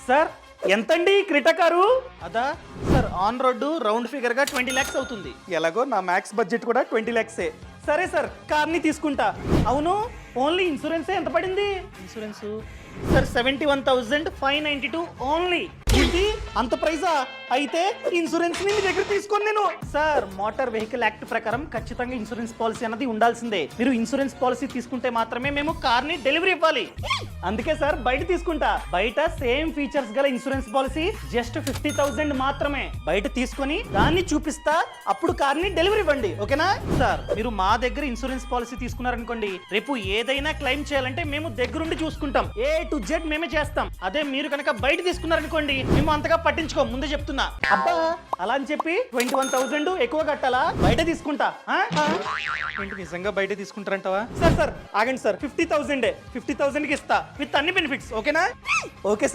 Sir ఎంతండి Creta car? అదా sir, on road round figure గా 20 lakhs అవుతుంది. ఎలాగో నా మ్యాక్స్ బడ్జెట్ కూడా 20 lakhs. సరే సార్, కార్ని తీసుకుంటా. అవును, ఓన్లీ ఇన్సూరెన్స్ ఎంత పడింది? Insurance sir 71,592 only. ఏంటి అంత ప్రైజా? అయితే ఇన్సూరెన్స్ ని మీ దగ్గర తీసుకొని నేను. సార్, మోటార్ వెహికల్ యాక్ట్ ప్రకారం ఖచ్చితంగా ఇన్సూరెన్స్ పాలసీ అన్నది ఉండాల్సిందే. మీరు ఇన్సూరెన్స్ పాలసీ తీసుకుంటే మాత్రమే మేము కార్ ని డెలివరీ ఇవ్వాలి. అందుకే సార్ బయట తీసుకుంటా. బయట సేమ్ ఫీచర్స్ గల ఇన్సూరెన్స్ పాలసీ జస్ట్ 50,000 మాత్రమే. బయట తీసుకొని దాన్ని చూపిస్తా, అప్పుడు కార్ ని డెలివరీ ఇవ్వండి. ఓకేనా సార్? మీరు మా దగ్గర ఇన్సూరెన్స్ పాలసీ తీసుకున్నారనుకోండి, రేపు ఏదైనా క్లెయిమ్ చేయాలంటే మేము దగ్గరుండి చూసుకుంటాం. A to Z మేమే చేస్తాం. అదే మీరు కనుక బయట తీసుకున్నారనుకోండి, మేము అంతగా పట్టించుకోం. ముందే చెప్తున్నా. అబ్బా, అలా అని చెప్పి 21,000 ఎక్కువ కట్టాలా? బయట తీసుకుంటా. ఏంటి నిజంగా బయట తీసుకుంటారంటావా? సార్ ఆగండి సార్, 50,000 కి ఇస్తా విత్ అన్ని బెనిఫిట్స్. ఓకేనా? Okay sir.